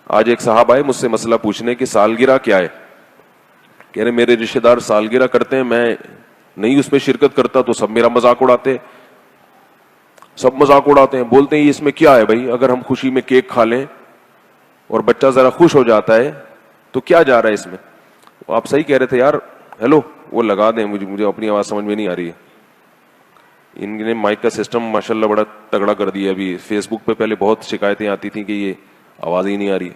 آج ایک صاحب آئے مجھ سے مسئلہ پوچھنے کہ سالگرہ کیا ہے. کہہ رہے میرے رشتے دار سالگرہ کرتے ہیں, میں نہیں اس میں شرکت کرتا تو سب میرا مذاق اڑاتے, سب مذاق اڑاتے ہیں, بولتے ہیں اس میں کیا ہے بھائی, اگر ہم خوشی میں کیک کھا لیں اور بچہ ذرا خوش ہو جاتا ہے تو کیا جا رہا ہے اس میں. آپ صحیح کہہ رہے تھے یار. ہیلو, وہ لگا دیں, مجھے اپنی آواز سمجھ میں نہیں آ رہی ہے. ان نے مائک کا سسٹم ماشاءاللہ بڑا تگڑا کر دیا. ابھی فیس بک پہ پہلے بہت شکایتیں آتی تھیں کہ یہ آواز ہی نہیں آ رہی ہے.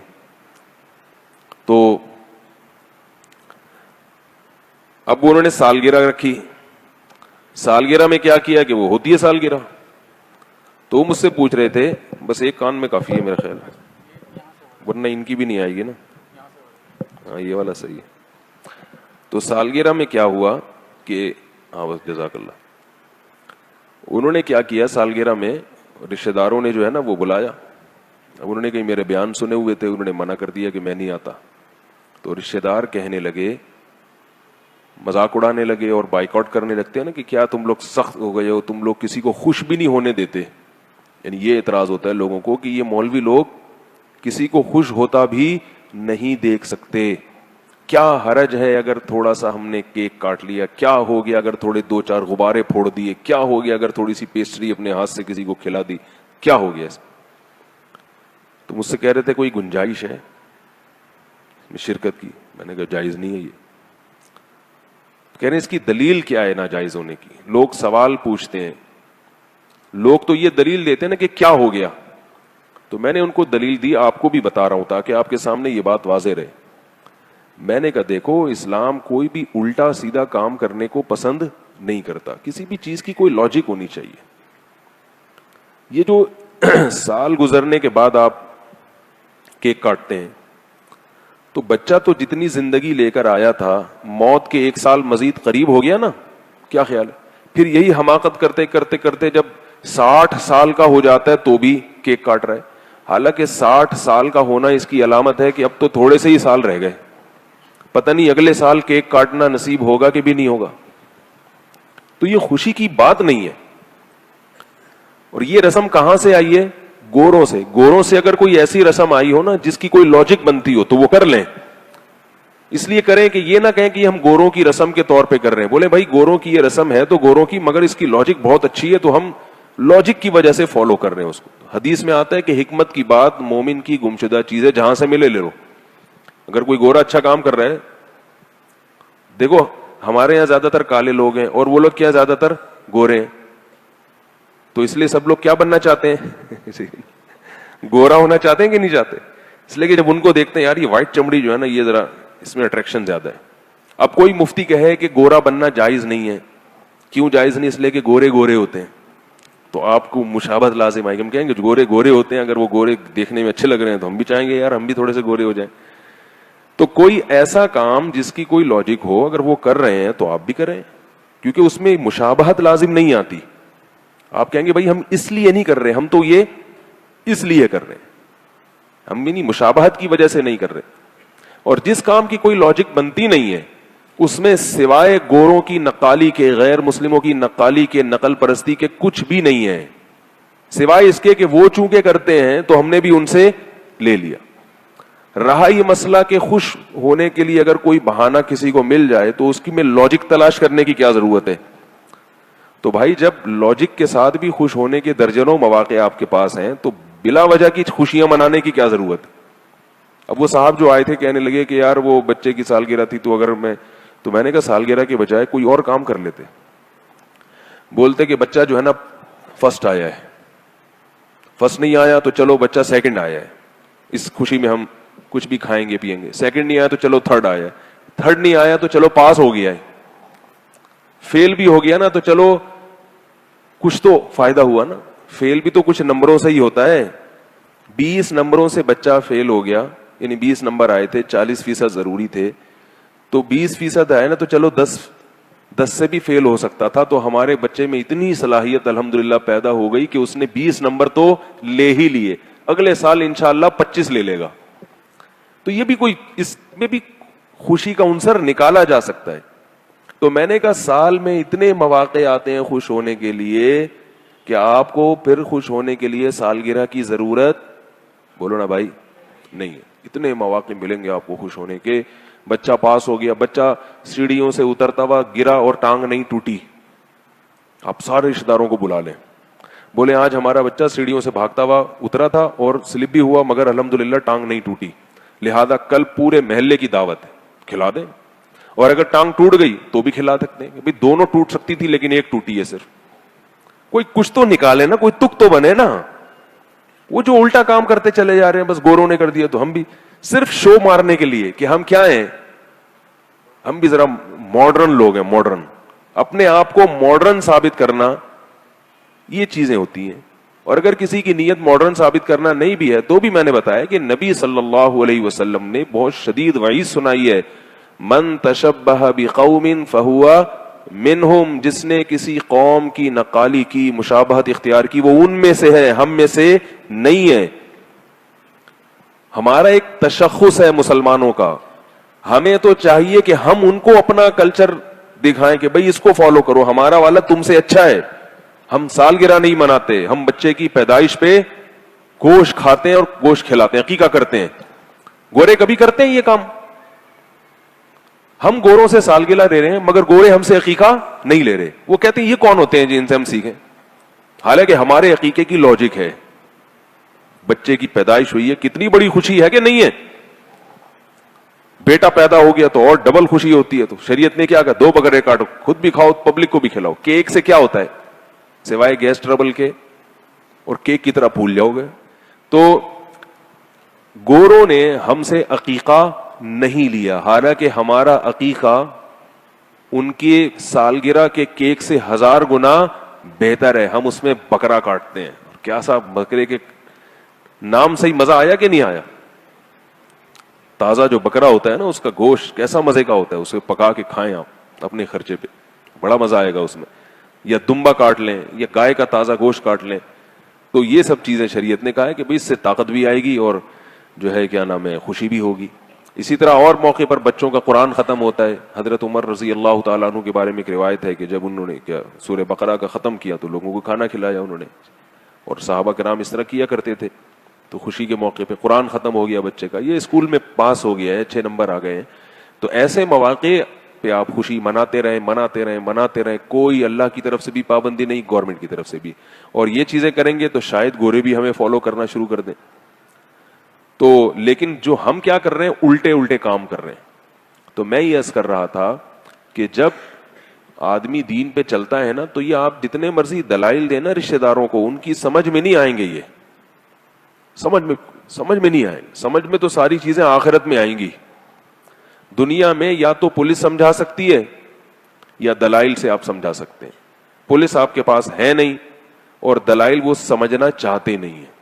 تو اب انہوں نے سالگرہ رکھی. سالگرہ میں کیا کیا کہ وہ ہوتی ہے سالگرہ. تو وہ مجھ سے پوچھ رہے تھے, بس ایک کان میں کافی ہے میرا خیال ہے, ورنہ ان کی بھی نہیں آئے گی نا. ہاں یہ والا صحیح ہے. تو سالگرہ میں کیا ہوا کہ ہاں بس جزاک اللہ. انہوں نے کیا کیا سالگرہ میں, رشتہ داروں نے جو ہے نا وہ بلایا. اب انہوں نے کہیں میرے بیان سنے ہوئے تھے, انہوں نے منع کر دیا کہ میں نہیں آتا. تو رشتہ دار کہنے لگے, مذاق اڑانے لگے اور بائیک آؤٹ کرنے لگتے ہیں نا کہ کیا تم لوگ سخت ہو گئے ہو, تم لوگ کسی کو خوش بھی نہیں ہونے دیتے. یعنی یہ اعتراض ہوتا ہے لوگوں کو کہ یہ مولوی لوگ کسی کو خوش ہوتا بھی نہیں دیکھ سکتے. کیا حرج ہے اگر تھوڑا سا ہم نے کیک کاٹ لیا, کیا ہو گیا اگر تھوڑے دو چار غبارے پھوڑ دیے, کیا ہو گیا اگر تھوڑی سی پیسٹری اپنے ہاتھ سے کسی کو کھلا دی, کیا ہو گیا اس میں. تو مجھ سے کہہ رہے تھے کوئی گنجائش ہے شرکت کی. میں نے کہا جائز نہیں ہے یہ. کہہ رہے ہیں اس کی دلیل کیا ہے ناجائز ہونے کی. لوگ سوال پوچھتے ہیں, لوگ تو یہ دلیل دیتے ہیں نا کہ کیا ہو گیا. تو میں نے ان کو دلیل دی, آپ کو بھی بتا رہا ہوں تاکہ آپ کے سامنے یہ بات واضح رہے. میں نے کہا دیکھو, اسلام کوئی بھی الٹا سیدھا کام کرنے کو پسند نہیں کرتا. کسی بھی چیز کی کوئی لاجک ہونی چاہیے. یہ جو سال گزرنے کے بعد آپ کیک کاٹتے ہیں تو بچہ تو جتنی زندگی لے کر آیا تھا, موت کے 1 سال مزید قریب ہو گیا نا. کیا خیال ہے؟ پھر یہی حماقت کرتے کرتے کرتے جب 60 سال کا ہو جاتا ہے تو بھی کیک کاٹ رہا ہے. حالانکہ 60 سال کا ہونا اس کی علامت ہے کہ اب تو تھوڑے سے ہی سال رہ گئے, پتہ نہیں اگلے سال کیک کاٹنا نصیب ہوگا کہ بھی نہیں ہوگا. تو یہ خوشی کی بات نہیں ہے. اور یہ رسم کہاں سے آئی ہے؟ گوروں سے. گوروں سے اگر کوئی ایسی رسم آئی ہو نا جس کی کوئی لاجک بنتی ہو تو وہ کر لیں. اس لیے کریں کہ یہ نہ کہیں کہ ہم گوروں کی رسم کے طور پہ کر رہے ہیں. بولے بھائی گوروں کی یہ رسم ہے تو گوروں کی, مگر اس کی لاجک بہت اچھی ہے تو ہم لاجک کی وجہ سے فالو کر رہے ہیں اس کو. حدیث میں آتا ہے کہ حکمت کی بات مومن کی گمشدہ چیز ہے, جہاں سے ملے لے لو. اگر کوئی گورا اچھا کام کر رہا ہے, دیکھو ہمارے یہاں زیادہ تر کالے لوگ ہیں اور وہ لوگ کیا زیادہ تر گورے ہیں, تو اس لیے سب لوگ کیا بننا چاہتے ہیں؟ گورا ہونا چاہتے ہیں کہ نہیں چاہتے؟ اس لیے کہ جب ان کو دیکھتے ہیں یار یہ وائٹ چمڑی جو ہے نا, یہ ذرا اس میں اٹریکشن زیادہ ہے. اب کوئی مفتی کہے کہ گورا بننا جائز نہیں ہے. کیوں جائز نہیں؟ اس لیے کہ گورے گورے ہوتے ہیں. تو آپ کو مشابہت لازم آئے گی. ہم کہیں گے گورے گورے ہوتے ہیں, اگر وہ گورے دیکھنے میں اچھے لگ رہے ہیں تو ہم بھی چاہیں گے یار ہم بھی تھوڑے سے گورے ہو جائیں. تو کوئی ایسا کام جس کی کوئی لاجک ہو اگر وہ کر رہے ہیں تو آپ بھی کریں, کیونکہ اس میں مشابہت لازم نہیں آتی. آپ کہیں گے بھائی ہم اس لیے نہیں کر رہے, ہم تو یہ اس لیے کر رہے ہیں, ہم بھی نہیں مشابہت کی وجہ سے نہیں کر رہے. اور جس کام کی کوئی لاجک بنتی نہیں ہے اس میں سوائے گوروں کی نقالی کے, غیر مسلموں کی نقالی کے, نقل پرستی کے کچھ بھی نہیں ہے, سوائے اس کے کہ وہ چونکہ کرتے ہیں تو ہم نے بھی ان سے لے لیا. رہا یہ مسئلہ کہ خوش ہونے کے لیے اگر کوئی بہانہ کسی کو مل جائے تو اس کی میں لاجک تلاش کرنے کی کیا ضرورت ہے؟ تو بھائی جب لاجک کے ساتھ بھی خوش ہونے کے درجنوں مواقع آپ کے پاس ہیں تو بلا وجہ کی خوشیاں منانے کی کیا ضرورت ہے؟ اب وہ صاحب جو آئے تھے کہنے لگے کہ یار وہ بچے کی سالگرہ تھی تو اگر میں نے کہا سالگرہ کے بجائے کوئی اور کام کر لیتے. بولتے کہ بچہ جو ہے نا فرسٹ آیا ہے, فرسٹ نہیں آیا تو چلو بچہ سیکنڈ آیا ہے, اس خوشی میں ہم کچھ بھی کھائیں گے پیئیں گے. سیکنڈ نہیں آیا تو چلو تھرڈ آیا ہے, تھرڈ نہیں آیا تو چلو پاس ہو گیا ہے, فیل بھی ہو گیا نا تو چلو کچھ تو فائدہ ہوا نا. فیل بھی تو کچھ نمبروں سے ہی ہوتا ہے. 20 نمبروں سے بچہ فیل ہو گیا, یعنی 20 نمبر آئے تھے, 40% ضروری تھے, تو 20% آئے نا تو چلو 10 سے بھی فیل ہو سکتا تھا. تو ہمارے بچے میں اتنی صلاحیت الحمدللہ پیدا ہو گئی کہ اس نے 20 نمبر تو لے ہی لیے, اگلے سال انشاءاللہ 25 لے لے گا. تو یہ بھی کوئی, اس میں بھی خوشی کا عنصر نکالا جا سکتا ہے. تو میں نے کہا سال میں اتنے مواقع آتے ہیں خوش ہونے کے لیے کہ آپ کو پھر خوش ہونے کے لیے سالگرہ کی ضرورت, بولو نا بھائی, نہیں ہے. اتنے مواقع ملیں گے آپ کو خوش ہونے کے. بچہ پاس ہو گیا, بچہ سیڑھیوں سے اترتا ہوا گرا اور ٹانگ نہیں ٹوٹی, آپ سارے رشتے داروں کو بلا لیں, بولے آج ہمارا بچہ سیڑھیوں سے بھاگتا ہوا اترا تھا اور سلپ بھی ہوا مگر الحمدللہ ٹانگ نہیں ٹوٹی, لہذا کل پورے محلے کی دعوت ہے, کھلا دیں. اور اگر ٹانگ ٹوٹ گئی تو بھی کھلا سکتے ہیں, بھئی دونوں ٹوٹ سکتی تھی لیکن ایک ٹوٹی ہے صرف. کوئی کچھ تو نکالے نا, کوئی تک تو بنے نا. وہ جو الٹا کام کرتے چلے جا رہے ہیں, بس گوروں نے کر دیا تو ہم بھی, صرف شو مارنے کے لیے کہ ہم کیا ہیں, ہم بھی ذرا ماڈرن لوگ ہیں, ماڈرن, اپنے آپ کو ماڈرن ثابت کرنا, یہ چیزیں ہوتی ہیں. اور اگر کسی کی نیت ماڈرن ثابت کرنا نہیں بھی ہے تو بھی میں نے بتایا کہ نبی صلی اللہ علیہ وسلم نے بہت شدید وعید سنائی ہے, من تشبہ بقوم فہو منہم, جس نے کسی قوم کی نقالی کی, مشابہت اختیار کی, وہ ان میں سے ہے, ہم میں سے نہیں ہے. ہمارا ایک تشخص ہے مسلمانوں کا, ہمیں تو چاہیے کہ ہم ان کو اپنا کلچر دکھائیں کہ بھئی اس کو فالو کرو, ہمارا والا تم سے اچھا ہے. ہم سالگرہ نہیں مناتے, ہم بچے کی پیدائش پہ گوشت کھاتے ہیں اور گوشت کھلاتے ہیں, عقیقہ کرتے ہیں. گورے کبھی کرتے ہیں یہ کام؟ ہم گوروں سے سالگرہ لے رہے ہیں مگر گورے ہم سے عقیقہ نہیں لے رہے. وہ کہتے ہیں یہ کون ہوتے ہیں جن سے ہم سیکھیں, حالانکہ ہمارے عقیقے کی لاجک ہے. بچے کی پیدائش ہوئی ہے, کتنی بڑی خوشی ہے کہ نہیں ہے, بیٹا پیدا ہو گیا تو اور ڈبل خوشی ہوتی ہے. تو شریعت نے کیا کہا, 2 بکرے کاٹو, خود بھی کھاؤ پبلک کو بھی کھلاؤ. کیک سے کیا ہوتا ہے سوائے گیس ٹربل کے, اور کیک کی طرح پھول جاؤ گے. تو گوروں نے ہم سے عقیقہ نہیں لیا, حالانکہ ہمارا عقیقہ ان کی سالگرہ کے کیک سے 1000 گنا بہتر ہے. ہم اس میں بکرا کاٹتے ہیں, کیا صاحب بکرے کے نام سے ہی مزہ آیا کہ نہیں آیا؟ تازہ جو بکرا ہوتا ہے نا, اس کا گوشت کیسا مزے کا ہوتا ہے, اسے پکا کے کھائیں آپ اپنے خرچے پہ, بڑا مزہ آئے گا اس میں. یا دمبا کاٹ لیں, یا گائے کا تازہ گوشت کاٹ لیں. تو یہ سب چیزیں شریعت نے کہا ہے کہ بھئی اس سے طاقت بھی آئے گی اور جو ہے کیا نام ہے خوشی بھی ہوگی. اسی طرح اور موقع پر بچوں کا قرآن ختم ہوتا ہے. حضرت عمر رضی اللہ تعالیٰ عنہ کے بارے میں ایک روایت ہے کہ جب انہوں نے کیا سورہ بقرہ کا ختم کیا تو لوگوں کو کھانا کھلایا انہوں نے, اور صحابہ کرام اس طرح کیا کرتے تھے. تو خوشی کے موقع پہ قرآن ختم ہو گیا بچے کا, یہ اسکول میں پاس ہو گیا ہے, 6 نمبر آ گئے ہیں. تو ایسے مواقع پہ آپ خوشی مناتے رہیں, مناتے رہیں, مناتے رہیں. کوئی اللہ کی طرف سے بھی پابندی نہیں, گورنمنٹ کی طرف سے بھی. اور یہ چیزیں کریں گے تو شاید گورے بھی ہمیں فالو کرنا شروع کر دیں. تو لیکن جو ہم کیا کر رہے ہیں, الٹے الٹے کام کر رہے ہیں. تو میں یہ عرض کر رہا تھا کہ جب آدمی دین پہ چلتا ہے نا, تو یہ آپ جتنے مرضی دلائل دینا رشتے داروں کو, ان کی سمجھ میں نہیں آئیں گے. یہ سمجھ میں نہیں آئیں گے. سمجھ میں تو ساری چیزیں آخرت میں آئیں گی. دنیا میں یا تو پولیس سمجھا سکتی ہے یا دلائل سے آپ سمجھا سکتے ہیں. پولیس آپ کے پاس ہے نہیں اور دلائل وہ سمجھنا چاہتے نہیں ہیں.